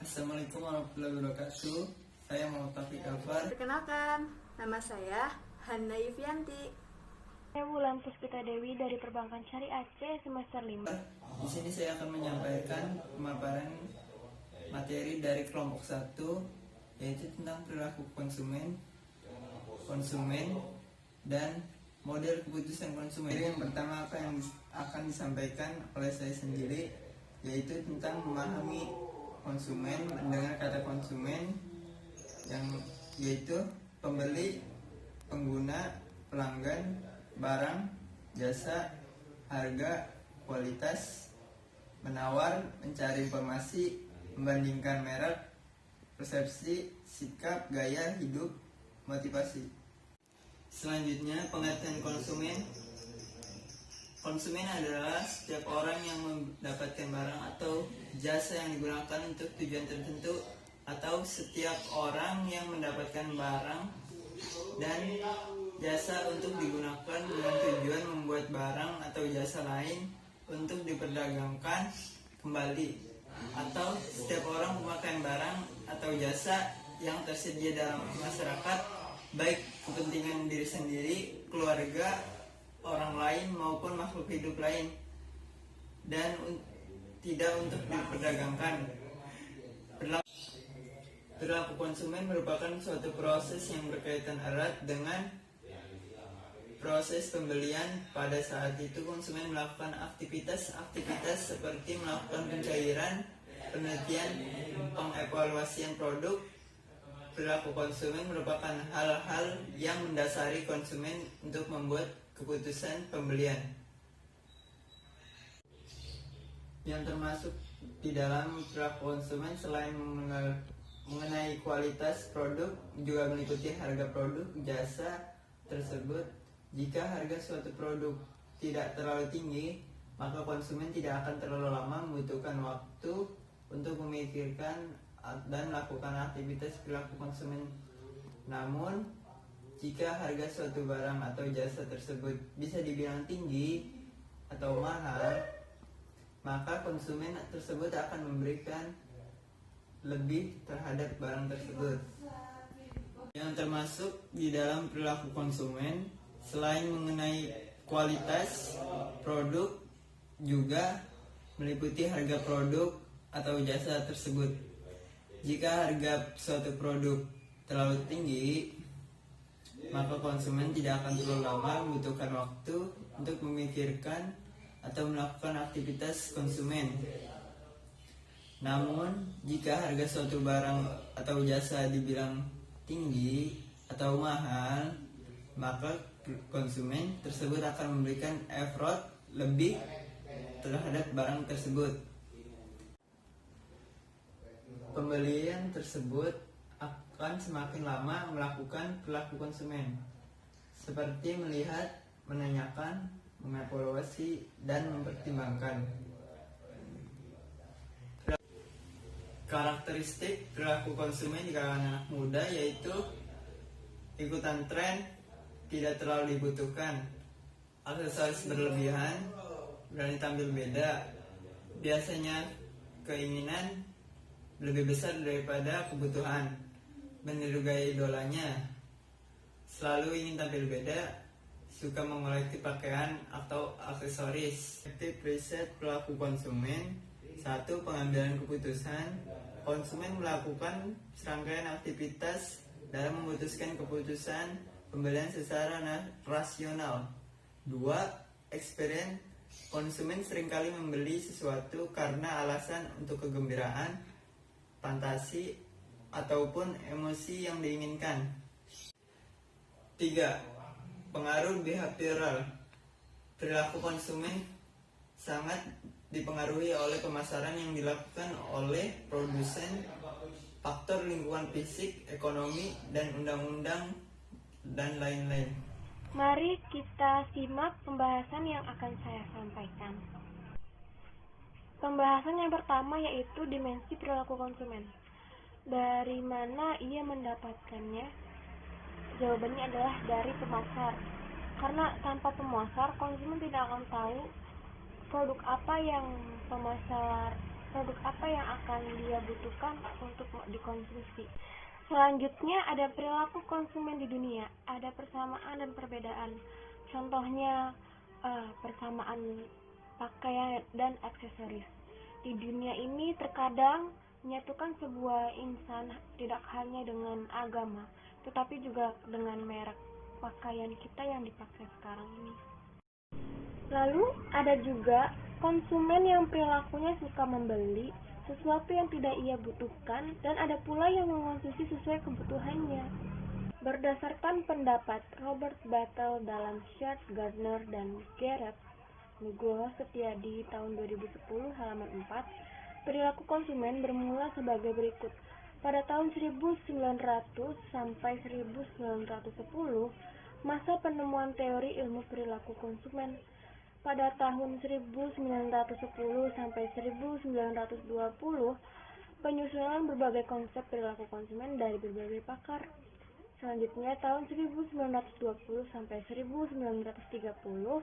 Assalamualaikum warahmatullahi wabarakatuh. Saya Muhammad Taufik Alfar. Perkenalkan, nama saya Hana Yufianti. Saya Wulan Puspita Dewi dari Perbankan Syariah Aceh semester 5. Di sini saya akan menyampaikan pemaparan materi dari kelompok 1, yaitu tentang perilaku konsumen dan model keputusan konsumen. Jadi yang pertama apa yang akan disampaikan oleh saya sendiri, yaitu tentang memahami konsumen. Mendengar kata konsumen yang yaitu pembeli, pengguna, pelanggan, barang, jasa, harga, kualitas, menawar, mencari informasi, membandingkan merek, persepsi, sikap, gaya hidup, motivasi. Selanjutnya, pengertian konsumen. Konsumen adalah setiap orang yang mendapatkan barang atau jasa yang digunakan untuk tujuan tertentu, atau setiap orang yang mendapatkan barang dan jasa untuk digunakan dengan tujuan membuat barang atau jasa lain untuk diperdagangkan kembali, atau setiap orang memakai barang atau jasa yang tersedia dalam masyarakat, baik kepentingan diri sendiri, keluarga, orang lain maupun makhluk hidup lain, dan tidak untuk diperdagangkan. Perilaku konsumen merupakan suatu proses yang berkaitan erat dengan proses pembelian. Pada saat itu konsumen melakukan aktivitas seperti melakukan pencairan, penelitian, pengevaluasian produk. Perilaku konsumen merupakan hal-hal yang mendasari konsumen untuk membuat keputusan pembelian. Yang termasuk di dalam perilaku konsumen selain mengenai kualitas produk, juga meliputi harga produk jasa tersebut. Jika harga suatu produk tidak terlalu tinggi, maka konsumen tidak akan terlalu lama membutuhkan waktu untuk memikirkan dan melakukan aktivitas perilaku konsumen. Namun, jika harga suatu barang atau jasa tersebut bisa dibilang tinggi atau mahal, maka konsumen tersebut akan memberikan lebih terhadap barang tersebut. Yang termasuk di dalam perilaku konsumen selain mengenai kualitas produk, juga meliputi harga produk atau jasa tersebut. Jika harga suatu produk terlalu tinggi, maka konsumen tidak akan terlalu lama membutuhkan waktu untuk memikirkan atau melakukan aktivitas konsumen. Namun, jika harga suatu barang atau jasa dibilang tinggi atau mahal, maka konsumen tersebut akan memberikan effort lebih terhadap barang tersebut. Pembelian tersebut akan semakin lama melakukan perilaku konsumen, seperti melihat, menanyakan, mengevaluasi, dan mempertimbangkan. Karakteristik perilaku konsumen di kalangan anak muda yaitu ikutan tren, tidak terlalu dibutuhkan, aksesoris berlebihan, berani tampil beda, biasanya keinginan lebih besar daripada kebutuhan, meniru gaya idolanya, selalu ingin tampil beda, suka mengoleksi pakaian atau aksesoris. Aktif riset perilaku konsumen. 1. Pengambilan keputusan. Konsumen melakukan serangkaian aktivitas dalam memutuskan keputusan pembelian secara rasional. 2. Experience. Konsumen seringkali membeli sesuatu karena alasan untuk kegembiraan, fantasi, ataupun emosi yang diinginkan. 3. Pengaruh behavioral. Perilaku konsumen sangat dipengaruhi oleh pemasaran yang dilakukan oleh produsen, faktor lingkungan fisik, ekonomi, dan undang-undang, dan lain-lain. Mari kita simak pembahasan yang akan saya sampaikan. Pembahasan yang pertama yaitu dimensi perilaku konsumen. Dari mana ia mendapatkannya? Jawabannya adalah dari pemasar. Karena tanpa pemasar, konsumen tidak akan tahu produk apa yang pemasar produk apa yang akan dia butuhkan untuk dikonsumsi. Selanjutnya ada perilaku konsumen di dunia, ada persamaan dan perbedaan. Contohnya persamaan pakaian dan aksesoris. Di dunia ini terkadang menyatukan sebuah insan tidak hanya dengan agama, tetapi juga dengan merek pakaian kita yang dipakai sekarang ini. Lalu ada juga konsumen yang perilakunya suka membeli sesuatu yang tidak ia butuhkan, dan ada pula yang mengonsumsi sesuai kebutuhannya. Berdasarkan pendapat Robert Battle dalam Shard, Gardner, dan Garrett, Nugroho Setiadi tahun 2010 halaman 4, perilaku konsumen bermula sebagai berikut. Pada tahun 1900 sampai 1910, masa penemuan teori ilmu perilaku konsumen. Pada tahun 1910 sampai 1920, penyusunan berbagai konsep perilaku konsumen dari berbagai pakar. Selanjutnya, tahun 1920 sampai 1930,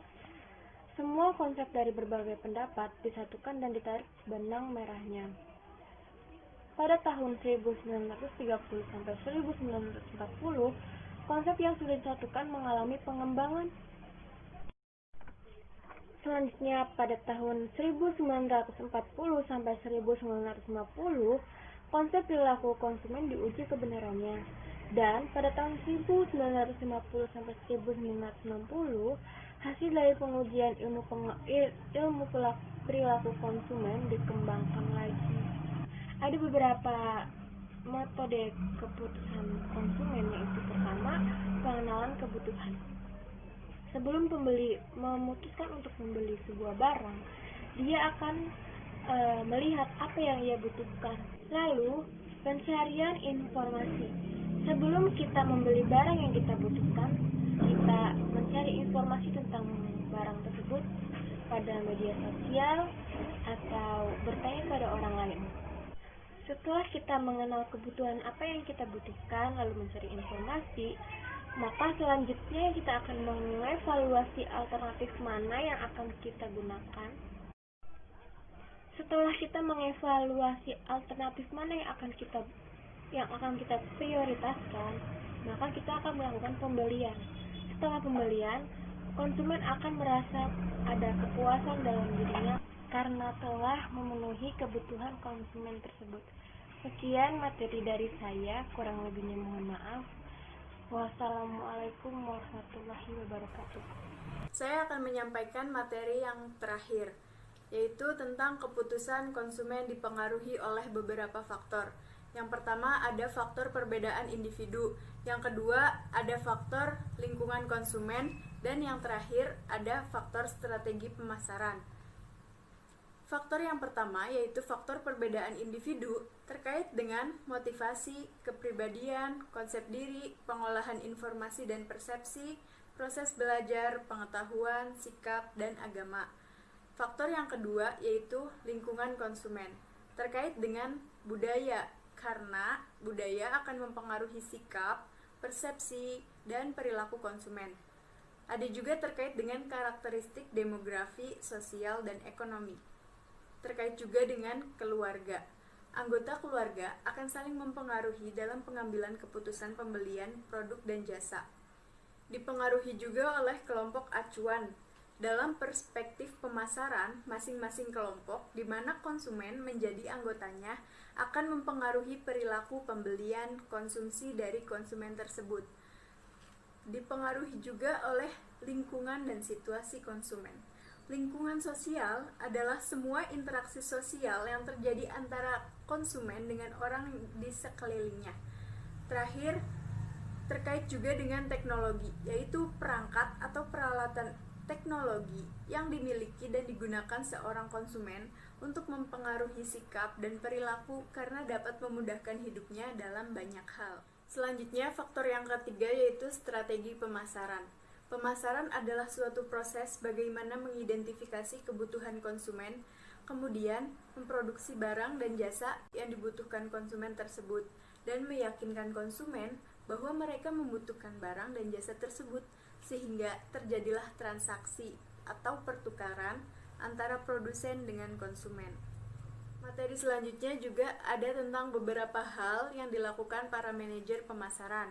semua konsep dari berbagai pendapat disatukan dan ditarik benang merahnya. Pada tahun 1930 sampai 1940, konsep yang sudah disatukan mengalami pengembangan. Selanjutnya, pada tahun 1940 sampai 1950, konsep perilaku konsumen diuji kebenarannya. Dan pada tahun 1950 sampai 1960, hasil dari pengujian ilmu perilaku konsumen dikembangkan lagi. Ada beberapa metode keputusan konsumen, yaitu pertama, pengenalan kebutuhan. Sebelum pembeli memutuskan untuk membeli sebuah barang, dia akan melihat apa yang ia butuhkan. Lalu, pencarian informasi. Sebelum kita membeli barang yang kita butuhkan, kita mencari informasi tentang barang tersebut pada media sosial atau bertanya pada orang lain. Setelah kita mengenal kebutuhan apa yang kita butuhkan, lalu mencari informasi, maka selanjutnya kita akan mengevaluasi alternatif mana yang akan kita gunakan. Setelah kita mengevaluasi alternatif mana yang akan kita prioritaskan, maka kita akan melakukan pembelian. Setelah pembelian, konsumen akan merasa ada kepuasan dalam dirinya karena telah memenuhi kebutuhan konsumen tersebut. Sekian materi dari saya, kurang lebihnya mohon maaf. Wassalamualaikum warahmatullahi wabarakatuh. Saya akan menyampaikan materi yang terakhir, yaitu tentang keputusan konsumen dipengaruhi oleh beberapa faktor. Yang pertama ada faktor perbedaan individu, yang kedua ada faktor lingkungan konsumen, dan yang terakhir ada faktor strategi pemasaran. Faktor yang pertama yaitu faktor perbedaan individu terkait dengan motivasi, kepribadian, konsep diri, pengolahan informasi dan persepsi, proses belajar, pengetahuan, sikap, dan agama. Faktor yang kedua yaitu lingkungan konsumen terkait dengan budaya, karena budaya akan mempengaruhi sikap, persepsi, dan perilaku konsumen. Ada juga terkait dengan karakteristik demografi, sosial, dan ekonomi. Terkait juga dengan keluarga. Anggota keluarga akan saling mempengaruhi dalam pengambilan keputusan pembelian produk dan jasa. Dipengaruhi juga oleh kelompok acuan. Dalam perspektif pemasaran, masing-masing kelompok di mana konsumen menjadi anggotanya akan mempengaruhi perilaku pembelian konsumsi dari konsumen tersebut. Dipengaruhi juga oleh lingkungan dan situasi konsumen. Lingkungan sosial adalah semua interaksi sosial yang terjadi antara konsumen dengan orang di sekelilingnya. Terakhir, terkait juga dengan teknologi, yaitu perangkat atau peralatan teknologi yang dimiliki dan digunakan seorang konsumen untuk mempengaruhi sikap dan perilaku karena dapat memudahkan hidupnya dalam banyak hal. Selanjutnya, faktor yang ketiga yaitu strategi pemasaran. Pemasaran adalah suatu proses bagaimana mengidentifikasi kebutuhan konsumen, kemudian memproduksi barang dan jasa yang dibutuhkan konsumen tersebut, dan meyakinkan konsumen bahwa mereka membutuhkan barang dan jasa tersebut, sehingga terjadilah transaksi atau pertukaran antara produsen dengan konsumen. Materi selanjutnya juga ada tentang beberapa hal yang dilakukan para manajer pemasaran.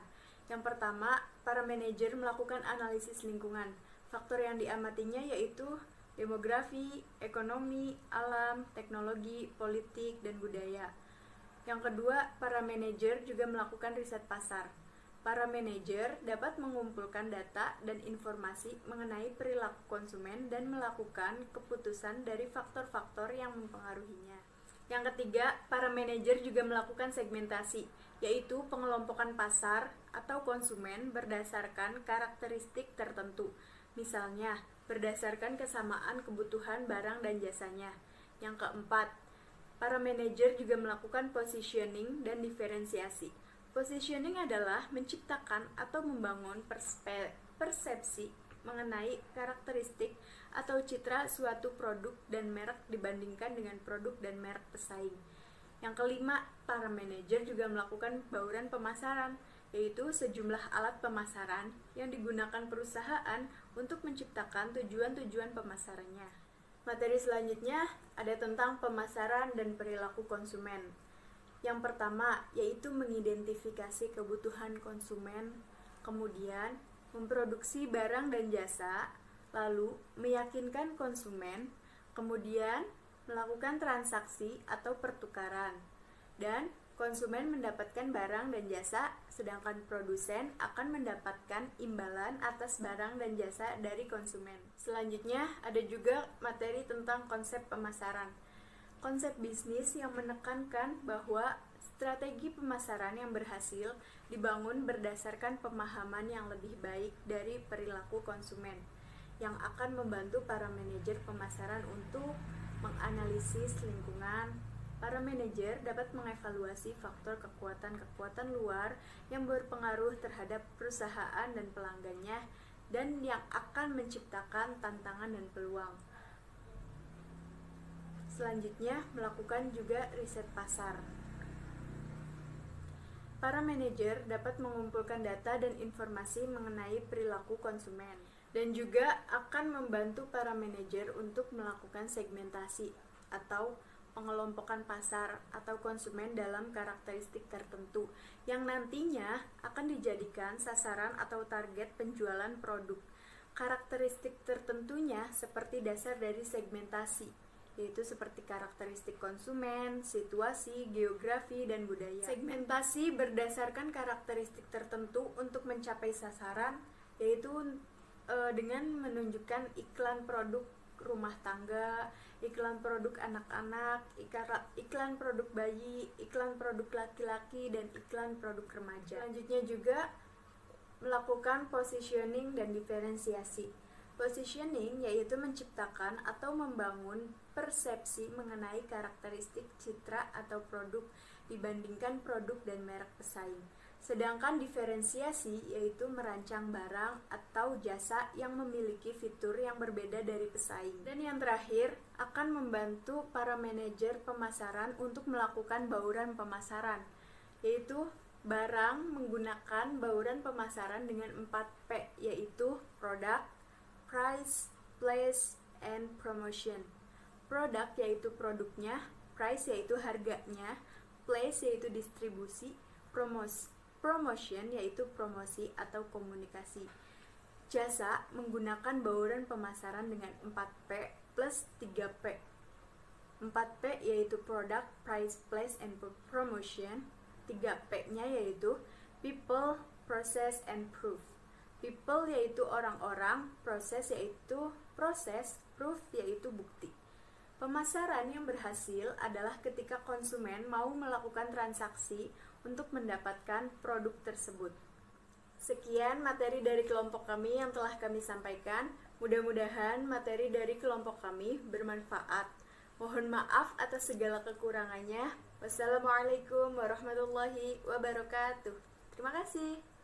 Yang pertama, para manajer melakukan analisis lingkungan. Faktor yang diamatinya yaitu demografi, ekonomi, alam, teknologi, politik, dan budaya. Yang kedua, para manajer juga melakukan riset pasar. Para manajer dapat mengumpulkan data dan informasi mengenai perilaku konsumen dan melakukan keputusan dari faktor-faktor yang mempengaruhinya. Yang ketiga, para manajer juga melakukan segmentasi, yaitu pengelompokan pasar atau konsumen berdasarkan karakteristik tertentu. Misalnya, berdasarkan kesamaan kebutuhan barang dan jasanya. Yang keempat, para manajer juga melakukan positioning dan diferensiasi. Positioning adalah menciptakan atau membangun persepsi mengenai karakteristik atau citra suatu produk dan merek dibandingkan dengan produk dan merek pesaing. Yang kelima, para manajer juga melakukan bauran pemasaran, yaitu sejumlah alat pemasaran yang digunakan perusahaan untuk menciptakan tujuan-tujuan pemasarannya. Materi selanjutnya ada tentang pemasaran dan perilaku konsumen. Yang pertama yaitu mengidentifikasi kebutuhan konsumen, kemudian memproduksi barang dan jasa, lalu meyakinkan konsumen, kemudian melakukan transaksi atau pertukaran, dan konsumen mendapatkan barang dan jasa, sedangkan produsen akan mendapatkan imbalan atas barang dan jasa dari konsumen. Selanjutnya ada juga materi tentang konsep pemasaran. Konsep bisnis yang menekankan bahwa strategi pemasaran yang berhasil dibangun berdasarkan pemahaman yang lebih baik dari perilaku konsumen, yang akan membantu para manajer pemasaran untuk menganalisis lingkungan. Para manajer dapat mengevaluasi faktor kekuatan-kekuatan luar yang berpengaruh terhadap perusahaan dan pelanggannya dan yang akan menciptakan tantangan dan peluang. Selanjutnya, melakukan juga riset pasar. Para manajer dapat mengumpulkan data dan informasi mengenai perilaku konsumen dan juga akan membantu para manajer untuk melakukan segmentasi atau pengelompokan pasar atau konsumen dalam karakteristik tertentu yang nantinya akan dijadikan sasaran atau target penjualan produk. Karakteristik tertentunya seperti dasar dari segmentasi, yaitu seperti karakteristik konsumen, situasi, geografi, dan budaya. Segmentasi berdasarkan karakteristik tertentu untuk mencapai sasaran, yaitu dengan menunjukkan iklan produk rumah tangga, iklan produk anak-anak, iklan produk bayi, iklan produk laki-laki, dan iklan produk remaja. Selanjutnya juga melakukan positioning dan diferensiasi. Positioning yaitu menciptakan atau membangun persepsi mengenai karakteristik citra atau produk dibandingkan produk dan merek pesaing. Sedangkan diferensiasi yaitu merancang barang atau jasa yang memiliki fitur yang berbeda dari pesaing. Dan yang terakhir, akan membantu para manajer pemasaran untuk melakukan bauran pemasaran, yaitu barang menggunakan bauran pemasaran dengan 4P, yaitu product, price, place, and promotion. Produk yaitu produknya, price yaitu harganya, place yaitu distribusi, promotion yaitu promosi atau komunikasi. Jasa menggunakan bauran pemasaran dengan 4P plus 3P. 4P yaitu product, price, place, and promotion. 3P-nya yaitu people, process, and proof. People yaitu orang-orang, proses yaitu proses, proof yaitu bukti. Pemasaran yang berhasil adalah ketika konsumen mau melakukan transaksi untuk mendapatkan produk tersebut. Sekian materi dari kelompok kami yang telah kami sampaikan. Mudah-mudahan materi dari kelompok kami bermanfaat. Mohon maaf atas segala kekurangannya. Wassalamualaikum warahmatullahi wabarakatuh. Terima kasih.